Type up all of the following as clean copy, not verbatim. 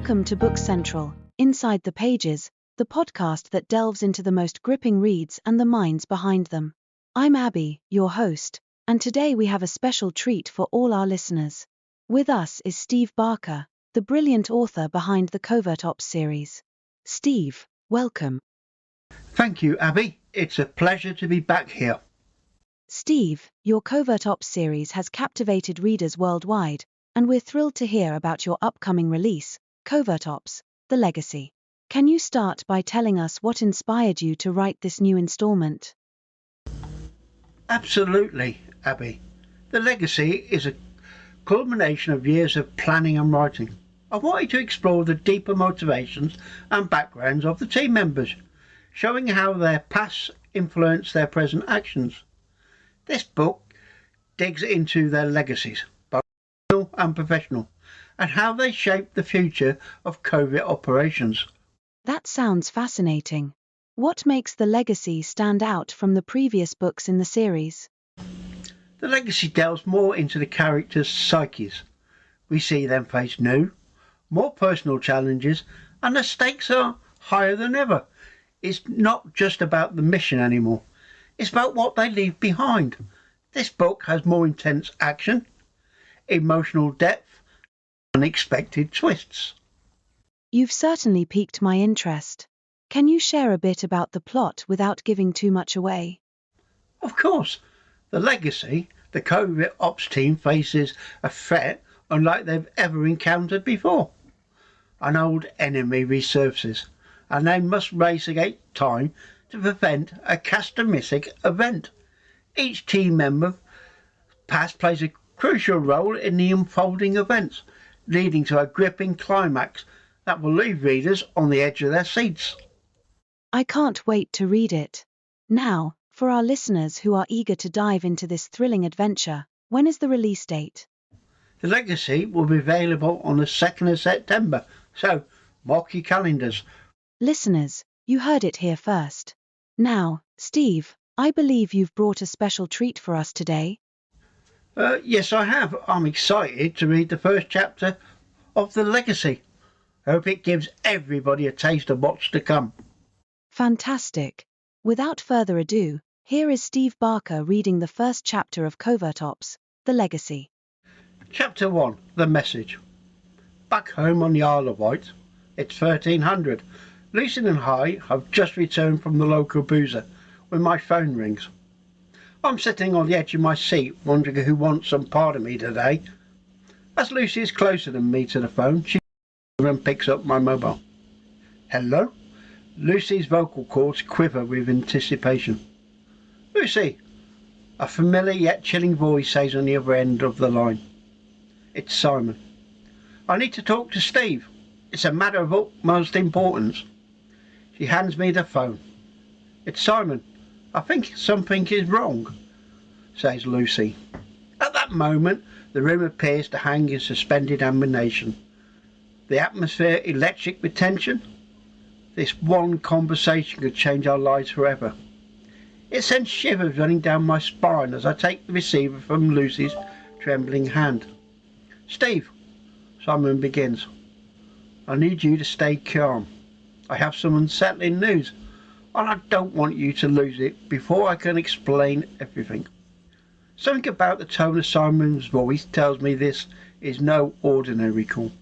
Welcome to Book Central, Inside the Pages, the podcast that delves into the most gripping reads and the minds behind them. I'm Abby, your host, and today we have a special treat for all our listeners. With us is Steve Barker, the brilliant author behind the Covert-Ops series. Steve, welcome. Thank you, Abby. It's a pleasure to be back here. Steve, your Covert-Ops series has captivated readers worldwide, and we're thrilled to hear about your upcoming release, Covert-Ops, The Legacy. Can you start by telling us what inspired you to write this new installment? Absolutely, Abby. The Legacy is a culmination of years of planning and writing. I wanted to explore the deeper motivations and backgrounds of the team members, showing how their past influenced their present actions. This book digs into their legacies, both personal and professional, and how they shape the future of covert operations. That sounds fascinating. What makes The Legacy stand out from the previous books in the series? The Legacy delves more into the characters' psyches. We see them face new, more personal challenges, and the stakes are higher than ever. It's not just about the mission anymore. It's about what they leave behind. This book has more intense action, emotional depth, and unexpected twists. You've certainly piqued my interest. Can you share a bit about the plot without giving too much away? Of course, The Legacy, the Covert-Ops team faces a threat unlike they've ever encountered before. An old enemy resurfaces, and they must race against time to prevent a catastrophic event. Each team member past plays a crucial role in the unfolding events, leading to a gripping climax that will leave readers on the edge of their seats. I can't wait to read it. Now, for our listeners who are eager to dive into this thrilling adventure, when is the release date? The Legacy will be available on the 2nd of September, so mark your calendars. Listeners, you heard it here first. Now, Steve, I believe you've brought a special treat for us today. Yes, I have. I'm excited to read the first chapter of The Legacy. I hope it gives everybody a taste of what's to come. Fantastic. Without further ado, here is Steve Barker reading the first chapter of Covert-Ops, The Legacy. Chapter 1, The Message. Back home on the Isle of Wight, it's 1300. Lucy and I have just returned from the local boozer when my phone rings. I'm sitting on the edge of my seat wondering who wants some part of me today. As Lucy is closer than me to the phone, she and picks up my mobile. Hello? Lucy's vocal cords quiver with anticipation. Lucy! A familiar yet chilling voice says on the other end of the line. It's Simon. I need to talk to Steve. It's a matter of utmost importance. She hands me the phone. It's Simon. I think something is wrong, says Lucy. At that moment, the room appears to hang in suspended animation. The atmosphere electric with tension. This one conversation could change our lives forever. It sends shivers running down my spine as I take the receiver from Lucy's trembling hand. Steve, Simon begins. I need you to stay calm. I have some unsettling news, and I don't want you to lose it before I can explain everything. Something about the tone of Simon's voice tells me this is no ordinary call.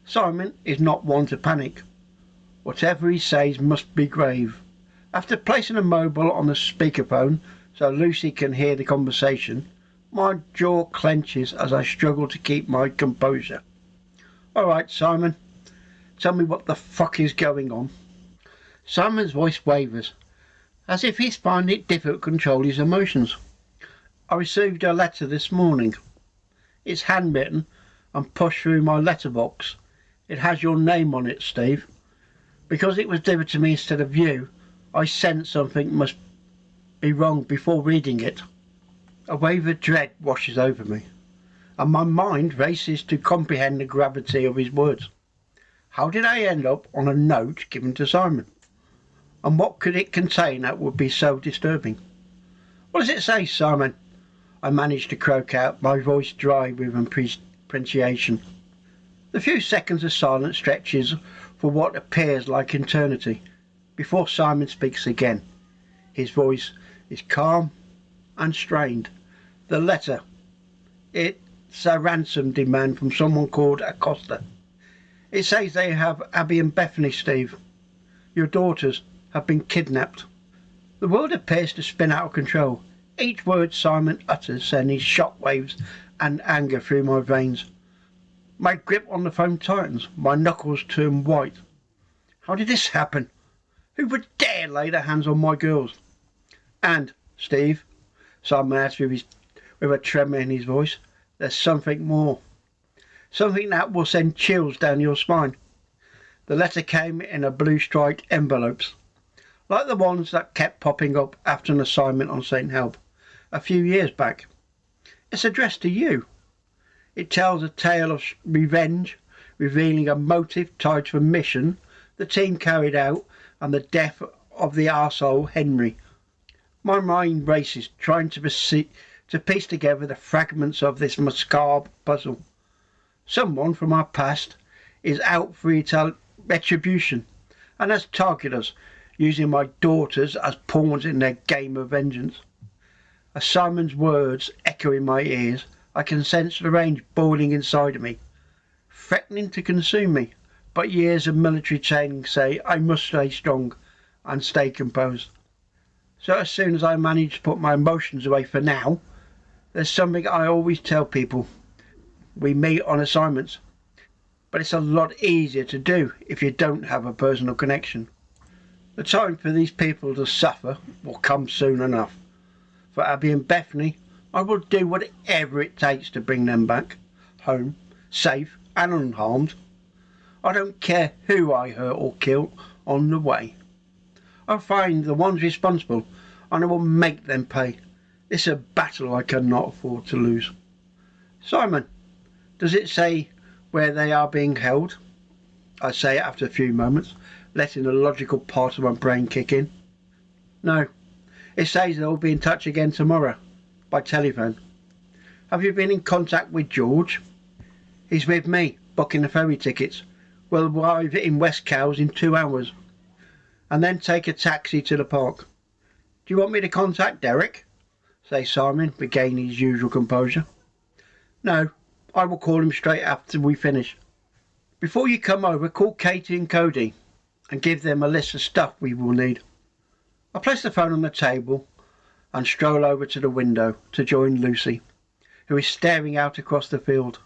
Simon is not one to panic. Whatever he says must be grave. After placing a mobile on the speakerphone so Lucy can hear the conversation, my jaw clenches as I struggle to keep my composure. All right, Simon, tell me what the fuck is going on. Simon's voice wavers, as if he's finding it difficult to control his emotions. I received a letter this morning. It's handwritten and pushed through my letterbox. It has your name on it, Steve. Because it was delivered to me instead of you, I sensed something must be wrong before reading it. A wave of dread washes over me, and my mind races to comprehend the gravity of his words. How did I end up on a note given to Simon? And what could it contain that would be so disturbing? What does it say, Simon? I managed to croak out, my voice dry with appreciation. The few seconds of silence stretches for what appears like eternity before Simon speaks again. His voice is calm and strained. The letter. It's a ransom demand from someone called Acosta. It says they have Abby and Bethany, Steve. Your daughters have been kidnapped. The world appears to spin out of control. Each word Simon utters sends shockwaves and anger through my veins. My grip on the phone tightens. My knuckles turn white. How did this happen? Who would dare lay their hands on my girls? And, Steve, Simon adds with a tremor in his voice, there's something more. Something that will send chills down your spine. The letter came in a blue-striped envelopes, like the ones that kept popping up after an assignment on St. Help a few years back. It's addressed to you. It tells a tale of revenge, revealing a motive tied to a mission the team carried out and the death of the arsehole Henry. My mind races, trying to piece together the fragments of this macabre puzzle. Someone from our past is out for retribution and has targeted us, using my daughters as pawns in their game of vengeance. As Simon's words echo in my ears, I can sense the rage boiling inside of me, threatening to consume me, but years of military training say I must stay strong and stay composed. So as soon as I manage to put my emotions away for now, there's something I always tell people. We meet on assignments, but it's a lot easier to do if you don't have a personal connection. The time for these people to suffer will come soon enough. For Abby and Bethany, I will do whatever it takes to bring them back, home, safe and unharmed. I don't care who I hurt or kill on the way. I'll find the ones responsible and I will make them pay. It's a battle I cannot afford to lose. Simon, does it say where they are being held? I say after a few moments, letting the logical part of my brain kick in. No, it says they'll be in touch again tomorrow, by telephone. Have you been in contact with George? He's with me, booking the ferry tickets. We'll arrive in West Cowes in 2 hours, and then take a taxi to the park. Do you want me to contact Derek? Says Simon, regaining his usual composure. No, I will call him straight after we finish. Before you come over, call Katie and Cody and give them a list of stuff we will need. I place the phone on the table and stroll over to the window to join Lucy, who is staring out across the field.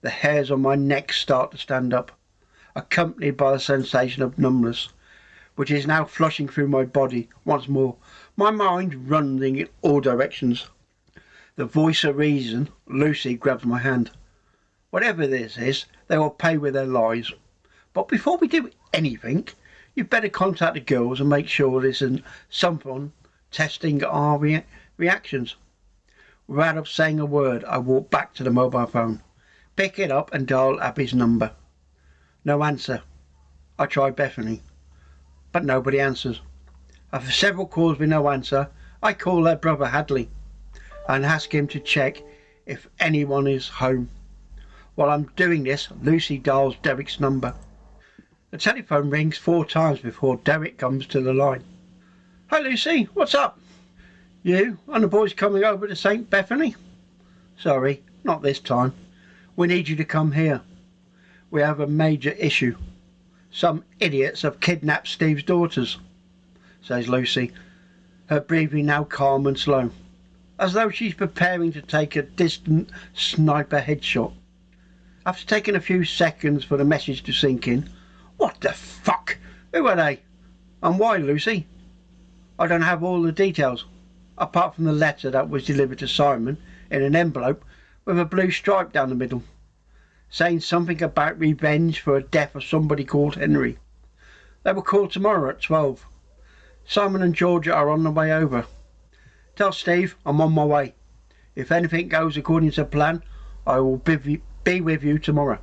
The hairs on my neck start to stand up, accompanied by a sensation of numbness, which is now flushing through my body once more, my mind running in all directions. The voice of reason, Lucy, grabs my hand. Whatever this is, they will pay with their lives. But before we do anything, you'd better contact the girls and make sure there isn't someone testing our reactions. Without saying a word, I walk back to the mobile phone, pick it up and dial Abby's number. No answer. I try Bethany, but nobody answers. After several calls with no answer, I call her brother Hadley and ask him to check if anyone is home. While I'm doing this, Lucy dials Derek's number. The telephone rings 4 times before Derek comes to the line. Hi Lucy, what's up? You and the boys coming over to St. Bethany? Sorry, not this time. We need you to come here. We have a major issue. Some idiots have kidnapped Steve's daughters, says Lucy, her breathing now calm and slow, as though she's preparing to take a distant sniper headshot. After taking a few seconds for the message to sink in, what the fuck? Who are they? And why, Lucy? I don't have all the details, apart from the letter that was delivered to Simon in an envelope with a blue stripe down the middle, saying something about revenge for the death of somebody called Henry. They will call tomorrow at 12. Simon and Georgia are on the way over. Tell Steve I'm on my way. If anything goes according to plan, I will be with you tomorrow,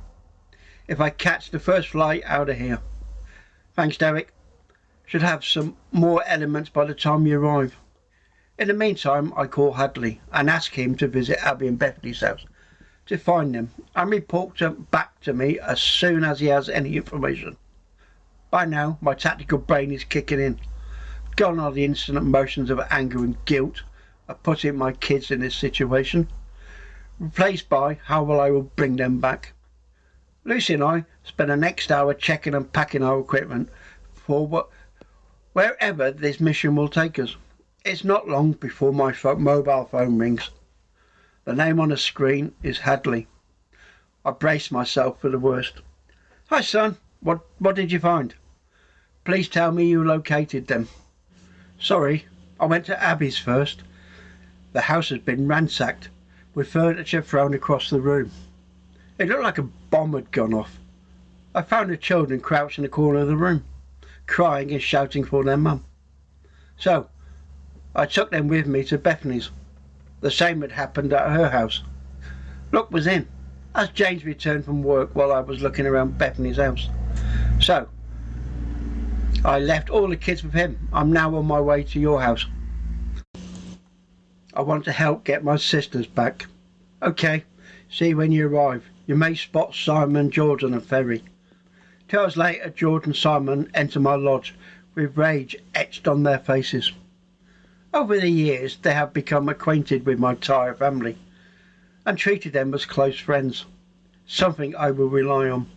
if I catch the first flight out of here. Thanks, Derek. Should have some more elements by the time you arrive. In the meantime, I call Hadley and ask him to visit Abby and Bethany's house to find them and report them back to me as soon as he has any information. By now, my tactical brain is kicking in. Gone are the instant emotions of anger and guilt of putting my kids in this situation, replaced by how I will bring them back. Lucy and I spent the next hour checking and packing our equipment for wherever this mission will take us. It's not long before my mobile phone rings. The name on the screen is Hadley. I brace myself for the worst. Hi son, what did you find? Please tell me you located them. Sorry, I went to Abby's first. The house has been ransacked, with furniture thrown across the room. It looked like a bomb had gone off. I found the children crouched in the corner of the room, crying and shouting for their mum. So, I took them with me to Bethany's. The same had happened at her house. Luck was in, as James returned from work while I was looking around Bethany's house. So, I left all the kids with him. I'm now on my way to your house. I want to help get my sisters back. Okay, see when you arrive. You may spot Simon, George on the ferry. 2 hours later, George and Simon enter my lodge with rage etched on their faces. Over the years, they have become acquainted with my entire family and treated them as close friends, something I will rely on.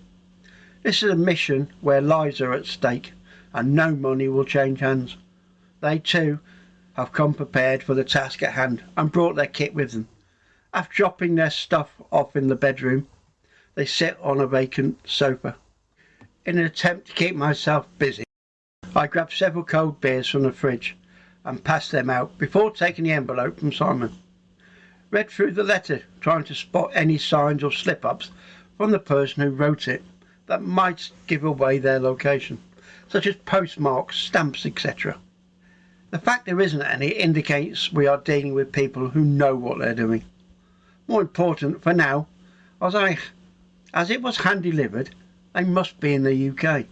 This is a mission where lives are at stake and no money will change hands. They too have come prepared for the task at hand and brought their kit with them. After dropping their stuff off in the bedroom, they sit on a vacant sofa. In an attempt to keep myself busy, I grab several cold beers from the fridge and pass them out before taking the envelope from Simon. Read through the letter, trying to spot any signs or slip-ups from the person who wrote it that might give away their location, such as postmarks, stamps, etc. The fact there isn't any indicates we are dealing with people who know what they're doing. More important for now, as it was hand-delivered, they must be in the UK,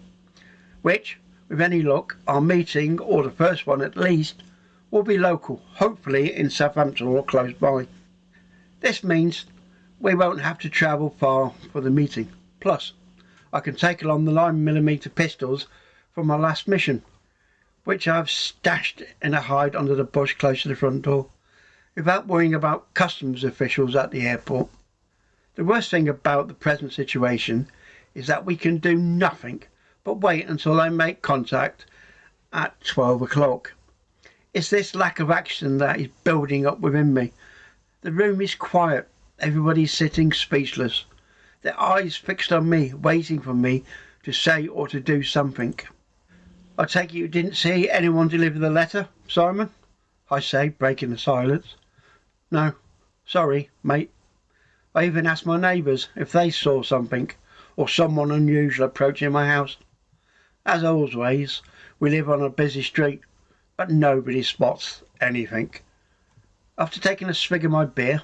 which, with any luck, our meeting, or the first one at least, will be local, hopefully in Southampton or close by. This means we won't have to travel far for the meeting. Plus, I can take along the 9mm pistols from my last mission, which I've stashed in a hide under the bush close to the front door, without worrying about customs officials at the airport. The worst thing about the present situation is that we can do nothing but wait until they make contact at 12 o'clock. It's this lack of action that is building up within me. The room is quiet, everybody's sitting speechless, their eyes fixed on me, waiting for me to say or to do something. I take it you didn't see anyone deliver the letter, Simon? I say, breaking the silence. No, sorry, mate. I even asked my neighbours if they saw something, or someone unusual approaching my house. As always, we live on a busy street, but nobody spots anything. After taking a swig of my beer,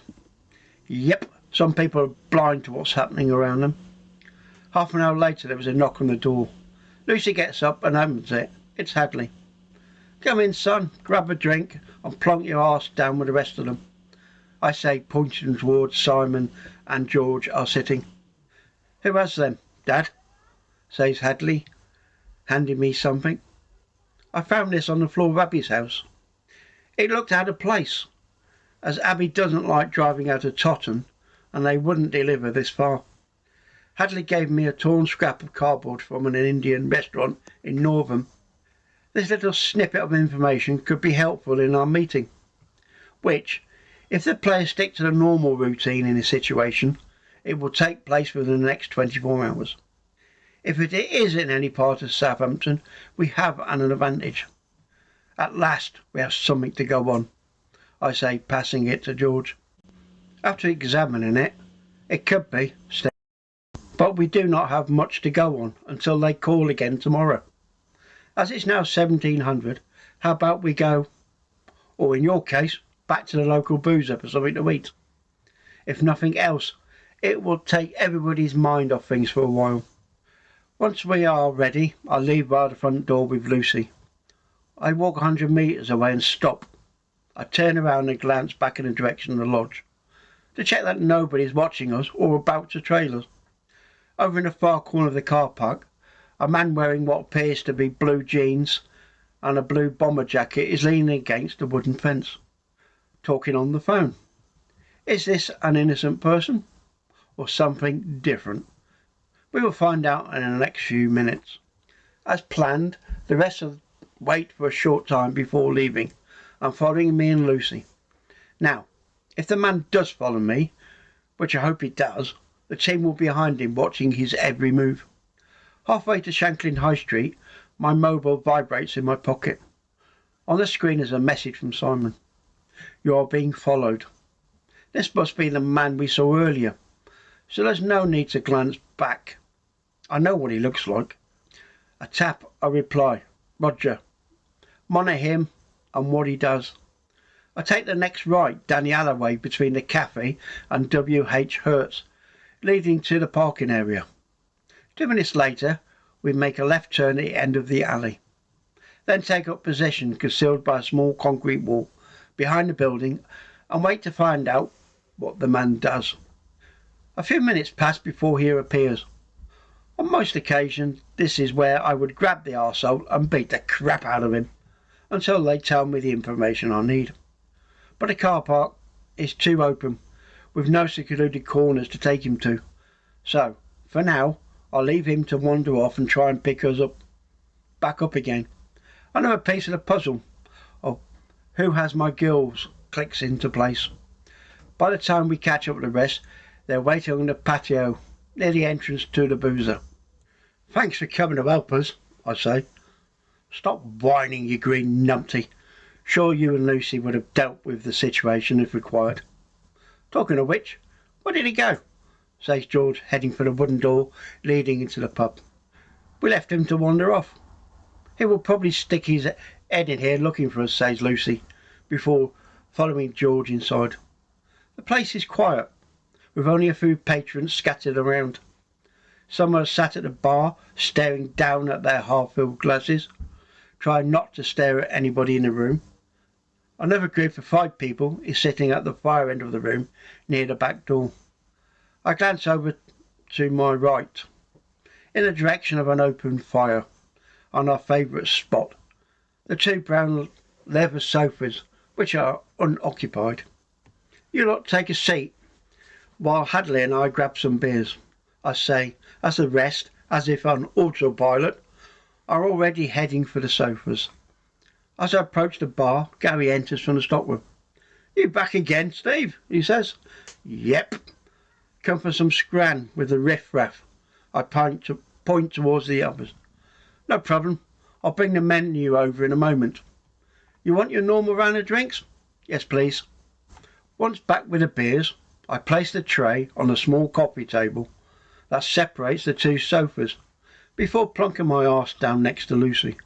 yep, some people are blind to what's happening around them. Half an hour later, there was a knock on the door. Lucy gets up and opens it. It's Hadley. Come in, son, grab a drink and plonk your arse down with the rest of them, I say, pointing towards Simon and George are sitting. Who has them, Dad? Says Hadley, handing me something. I found this on the floor of Abby's house. It looked out of place, as Abby doesn't like driving out of Totton, and they wouldn't deliver this far. Hadley gave me a torn scrap of cardboard from an Indian restaurant in Northam. This little snippet of information could be helpful in our meeting, which, if the players stick to the normal routine in this situation, it will take place within the next 24 hours. If it is in any part of Southampton, we have an advantage. At last we have something to go on, I say, passing it to George. After examining it, it could be, but we do not have much to go on until they call again tomorrow. As it's now 1700, how about we go, or in your case, back to the local boozer for something to eat? If nothing else, it will take everybody's mind off things for a while. Once we are ready, I leave by the front door with Lucy. I walk 100 metres away and stop. I turn around and glance back in the direction of the lodge. to check that nobody is watching us or about to trail us. Over in the far corner of the car park, a man wearing what appears to be blue jeans and a blue bomber jacket is leaning against a wooden fence, talking on the phone. Is this an innocent person or something different? We will find out in the next few minutes. As planned, the rest of wait for a short time before leaving and following me and Lucy. Now, if the man does follow me, which I hope he does, the team will be behind him watching his every move. Halfway to Shanklin High Street, my mobile vibrates in my pocket. On the screen is a message from Simon. You are being followed. This must be the man we saw earlier, so there's no need to glance back. I know what he looks like. A tap, a reply. Roger. Monitor him and what he does. I take the next right down the alleyway between the cafe and W.H. Hertz, leading to the parking area. 2 minutes later, we make a left turn at the end of the alley, then take up position concealed by a small concrete wall behind the building and wait to find out what the man does. A few minutes pass before he appears. On most occasions, this is where I would grab the arsehole and beat the crap out of him until they tell me the information I need. But the car park is too open, with no secluded corners to take him to. So, for now, I'll leave him to wander off and try and pick us back up again. Another piece of the puzzle of who has my girls clicks into place. By the time we catch up with the rest, they're waiting on the patio near the entrance to the boozer. Thanks for coming to help us, I say. Stop whining, you green numpty. Sure you and Lucy would have dealt with the situation if required. Talking of which, where did he go? Says George, heading for the wooden door leading into the pub. We left him to wander off. He will probably stick his head in here looking for us, says Lucy, before following George inside. The place is quiet, with only a few patrons scattered around. Some are sat at the bar, staring down at their half-filled glasses, trying not to stare at anybody in the room. Another group of 5 people is sitting at the far end of the room, near the back door. I glance over to my right, in the direction of an open fire, on our favourite spot, the 2 brown leather sofas, which are unoccupied. You lot take a seat, while Hadley and I grab some beers, I say, as the rest, as if on autopilot, are already heading for the sofas. As I approach the bar, Gary enters from the stockroom. You back again, Steve? He says. Yep. Come for some scran with the riff-raff. I point towards the others. No problem. I'll bring the menu over in a moment. You want your normal round of drinks? Yes, please. Once back with the beers, I place the tray on a small coffee table that separates the 2 sofas before plonking my arse down next to Lucy.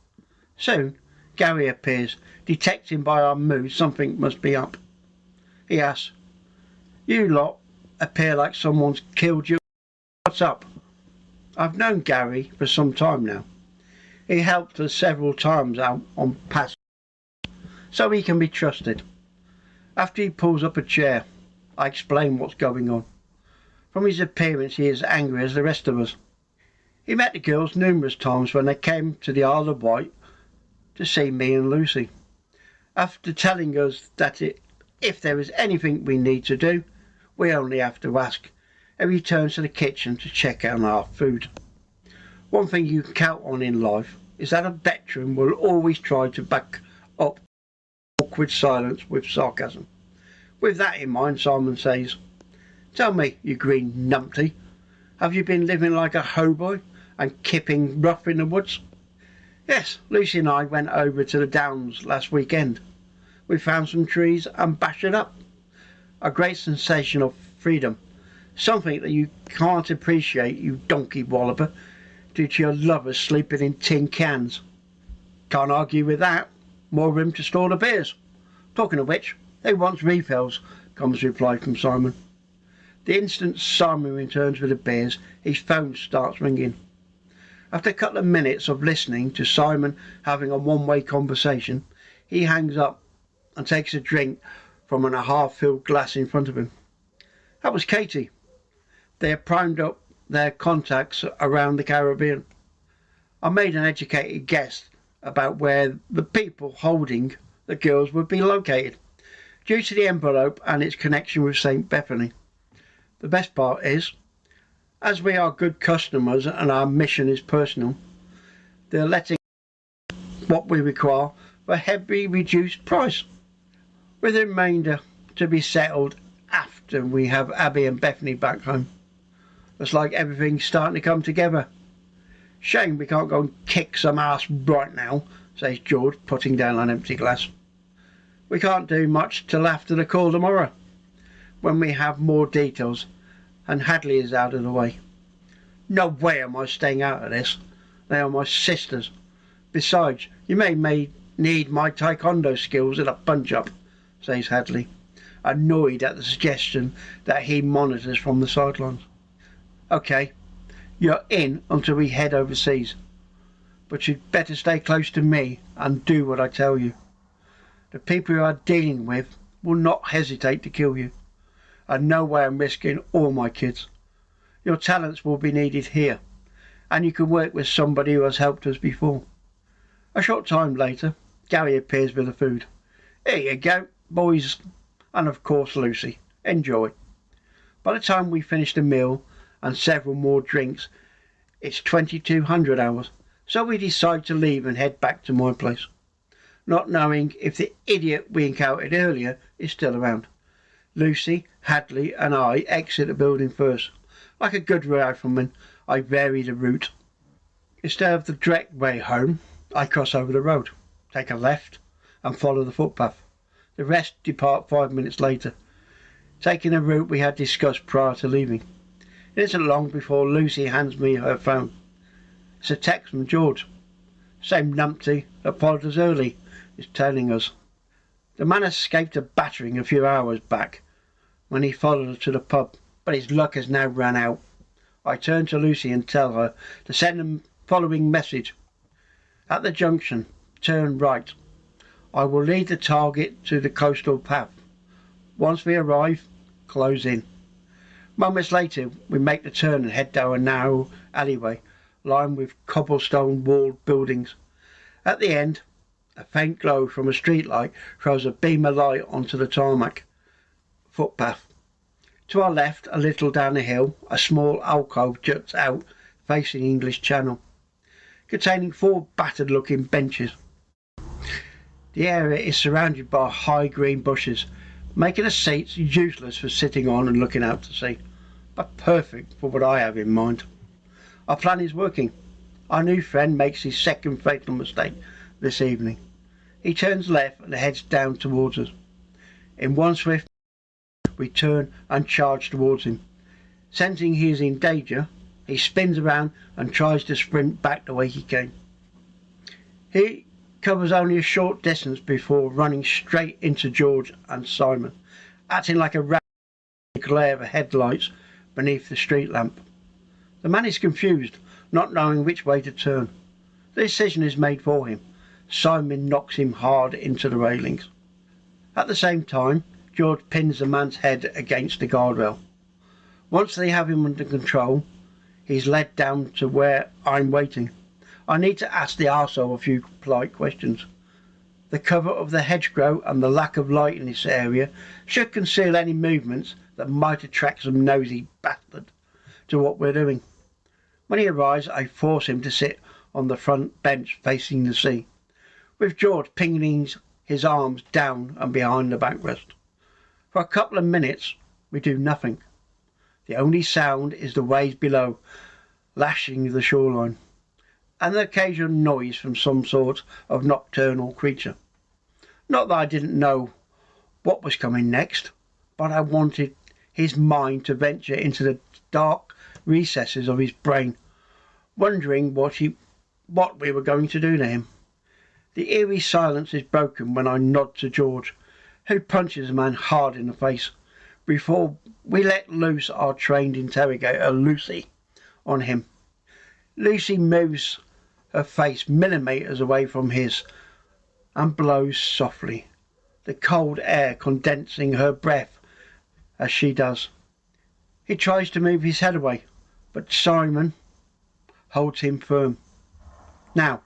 Soon, Gary appears, detecting by our mood something must be up. He asks, you lot appear like someone's killed you. What's up? I've known Gary for some time now. He helped us several times out on past, so he can be trusted. After he pulls up a chair, I explain what's going on. From his appearance, he is angry as the rest of us. He met the girls numerous times when they came to the Isle of Wight to see me and Lucy. After telling us that if there is anything we need to do, we only have to ask, he returns to the kitchen to check on our food. One thing you can count on in life is that a veteran will always try to back up awkward silence with sarcasm. With that in mind, Simon says, tell me, you green numpty, have you been living like a hobo and kipping rough in the woods? Yes, Lucy and I went over to the Downs last weekend. We found some trees and bashed it up. A great sensation of freedom. Something that you can't appreciate, you donkey walloper, due to your lovers sleeping in tin cans. Can't argue with that. More room to store the beers. Talking of which, they want refills, comes reply from Simon. The instant Simon returns with the beers, his phone starts ringing. After a couple of minutes of listening to Simon having a one-way conversation, he hangs up and takes a drink from a half-filled glass in front of him. That was Katie. They had primed up their contacts around the Caribbean. I made an educated guess about where the people holding the girls would be located, due to the envelope and its connection with St. Bethany. The best part is, as we are good customers and our mission is personal, they're letting what we require for a heavily reduced price, with the remainder to be settled after we have Abby and Bethany back home. Looks like everything's starting to come together. Shame we can't go and kick some ass right now, says George, putting down an empty glass. We can't do much till after the call tomorrow, when we have more details and Hadley is out of the way. No way am I staying out of this. They are my sisters. Besides, you may need my taekwondo skills in a punch-up, says Hadley, annoyed at the suggestion that he monitors from the sidelines. Okay, you're in until we head overseas, but you'd better stay close to me and do what I tell you. The people you are dealing with will not hesitate to kill you, and no way I'm risking all my kids. Your talents will be needed here, and you can work with somebody who has helped us before. A short time later, Gary appears with the food. Here you go, boys, and of course Lucy. Enjoy. By the time we finish the meal and several more drinks, it's 2200 hours, so we decide to leave and head back to my place, not knowing if the idiot we encountered earlier is still around. Lucy, Hadley and I exit the building first. Like a good rifleman, I vary the route. Instead of the direct way home, I cross over the road, take a left and follow the footpath. The rest depart 5 minutes later, taking a route we had discussed prior to leaving. It isn't long before Lucy hands me her phone. It's a text from George. Same numpty apologised early is telling us. The man escaped a battering a few hours back when he followed her to the pub, but his luck has now run out. I turn to Lucy and tell her to send the following message. At the junction, turn right. I will lead the target to the coastal path. Once we arrive, close in. Moments later, we make the turn and head down a narrow alleyway lined with cobblestone walled buildings. At the end, a faint glow from a streetlight throws a beam of light onto the tarmac footpath. To our left, a little down the hill, a small alcove juts out facing English Channel, containing 4 battered-looking benches. The area is surrounded by high green bushes, making the seats useless for sitting on and looking out to sea, but perfect for what I have in mind. Our plan is working. Our new friend makes his second fatal mistake this evening. He turns left and heads down towards us. In one swift we turn and charge towards him. Sensing he is in danger, he spins around and tries to sprint back the way he came. He covers only a short distance before running straight into George and Simon, acting like a rat in the glare of headlights beneath the street lamp. The man is confused, not knowing which way to turn. The decision is made for him. Simon knocks him hard into the railings. At the same time, George pins the man's head against the guardrail. Once they have him under control, he's led down to where I'm waiting. I need to ask the arsehole a few polite questions. The cover of the hedgerow and the lack of light in this area should conceal any movements that might attract some nosy bastard to what we're doing. When he arrives, I force him to sit on the front bench facing the sea, with George pinning his arms down and behind the backrest. For a couple of minutes, we do nothing. The only sound is the waves below, lashing the shoreline, and the occasional noise from some sort of nocturnal creature. Not that I didn't know what was coming next, but I wanted his mind to venture into the dark recesses of his brain, wondering what we were going to do to him. The eerie silence is broken when I nod to George, who punches the man hard in the face before we let loose our trained interrogator Lucy on him. Lucy moves her face millimetres away from his and blows softly, the cold air condensing her breath as she does. He tries to move his head away, but Simon holds him firm. Now,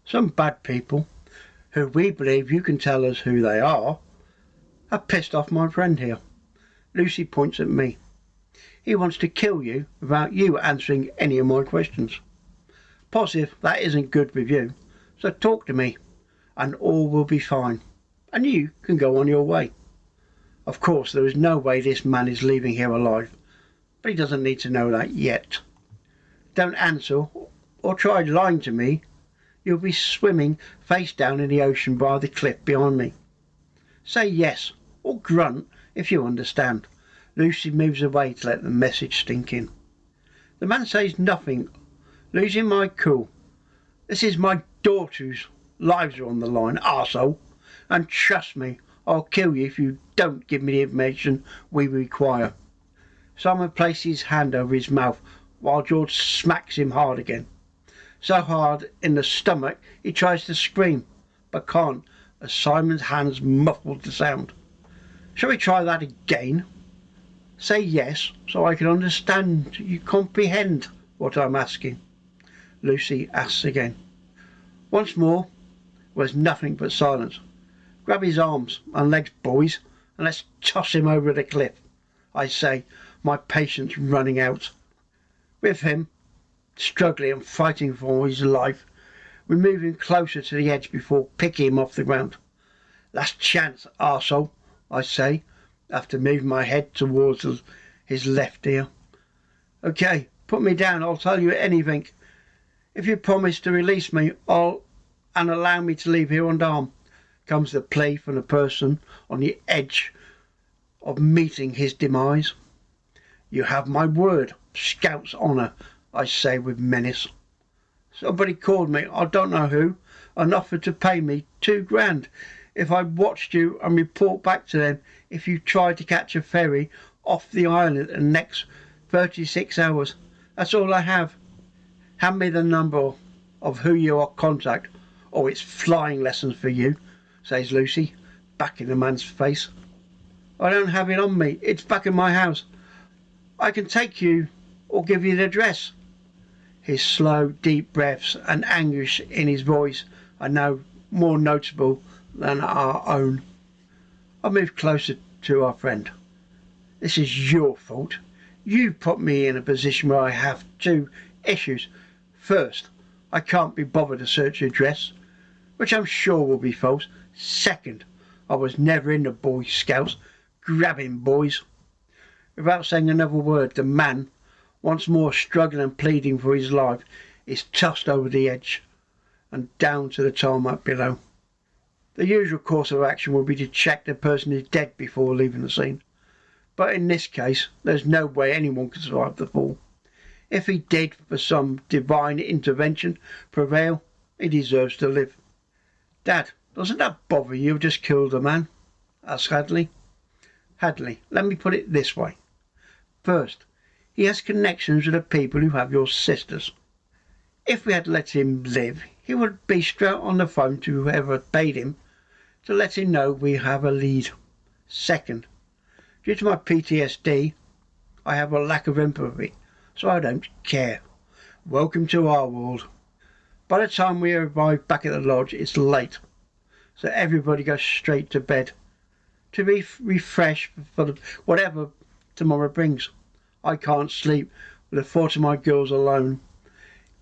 some bad people, who we believe you can tell us who they are, have pissed off my friend here. Lucy points at me. He wants to kill you without you answering any of my questions. Positive that isn't good with you, so talk to me and all will be fine, and you can go on your way. Of course, there is no way this man is leaving here alive, but he doesn't need to know that yet. Don't answer or try lying to me. You'll be swimming face down in the ocean by the cliff behind me. Say yes or grunt if you understand. Lucy moves away to let the message sink in. The man says nothing, losing my cool. This is my daughter's lives are on the line, arsehole, and trust me, I'll kill you if you don't give me the information we require. Simon places his hand over his mouth while George smacks him hard again. So hard in the stomach he tries to scream, but can't, as Simon's hands muffled the sound. Shall we try that again? Say yes, so I can understand you comprehend what I'm asking. Lucy asks again. Once more, was nothing but silence. Grab his arms and legs, boys, and let's toss him over the cliff. I say, my patience running out. With him, struggling and fighting for his life, we move him closer to the edge before picking him off the ground. Last chance, arsehole, I say, after moving my head towards his left ear. Okay, put me down, I'll tell you anything. If you promise to release me, and allow me to leave here unharmed, comes the plea from the person on the edge of meeting his demise. You have my word, Scout's honour, I say with menace. Somebody called me, I don't know who, and offered to pay me $2,000 if I watched you and report back to them if you tried to catch a ferry off the island in the next 36 hours. That's all I have. Hand me the number of who you are contact, or it's flying lessons for you, says Lucy, back in the man's face. I don't have it on me. It's back in my house. I can take you or give you the address. His slow, deep breaths and anguish in his voice are now more noticeable than our own. I move closer to our friend. This is your fault. You put me in a position where I have two issues. First, I can't be bothered to search your address, which I'm sure will be false. Second, I was never in the Boy Scouts grabbing boys. Without saying another word, the man, once more struggling and pleading for his life, is tossed over the edge and down to the tarmac below. The usual course of action would be to check the person is dead before leaving the scene, but in this case there's no way anyone can survive the fall. If he did, for some divine intervention, prevail, he deserves to live. Dad, doesn't that bother you? You've just killed a man, asked Hadley. Hadley, let me put it this way. First, he has connections with the people who have your sisters. If we had let him live, he would be straight on the phone to whoever paid him to let him know we have a lead. Second, due to my PTSD, I have a lack of empathy, so I don't care. Welcome to our world. By the time we arrive back at the lodge, it's late, so everybody goes straight to bed to be refreshed for whatever tomorrow brings. I can't sleep with the thought of my girls alone,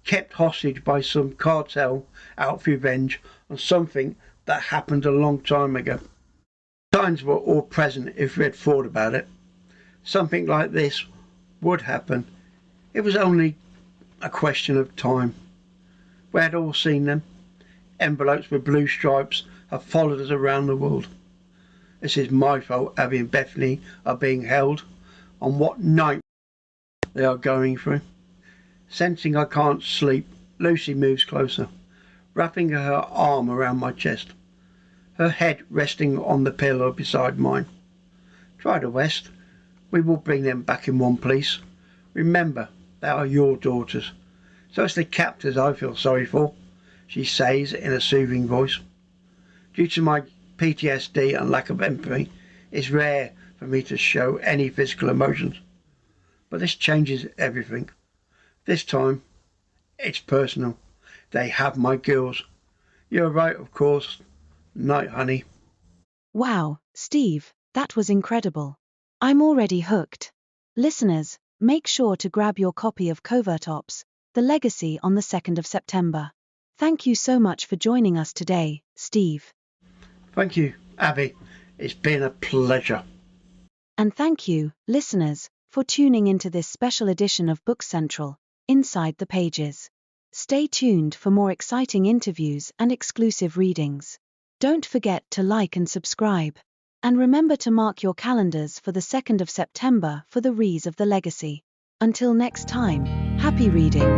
kept hostage by some cartel out for revenge on something that happened a long time ago. Signs were all present if we had thought about it. Something like this would happen. It was only a question of time. We had all seen them. Envelopes with blue stripes have followed us around the world. This is my fault Abby and Bethany are being held. On what night they are going through. Sensing I can't sleep, Lucy moves closer, wrapping her arm around my chest, her head resting on the pillow beside mine. Try the West. We will bring them back in one piece. Remember, they are your daughters. So it's the captors I feel sorry for, she says in a soothing voice. Due to my PTSD and lack of empathy, it's rare for me to show any physical emotions. But this changes everything. This time, it's personal. They have my girls. You're right, of course. Night, honey. Wow, Steve, that was incredible. I'm already hooked. Listeners, make sure to grab your copy of Covert-Ops, The Legacy on the 2nd of September. Thank you so much for joining us today, Steve. Thank you, Abby. It's been a pleasure. And thank you, listeners, for tuning into this special edition of Book Central, Inside the Pages. Stay tuned for more exciting interviews and exclusive readings. Don't forget to like and subscribe. And remember to mark your calendars for the 2nd of September for the Rees of the Legacy. Until next time, happy reading.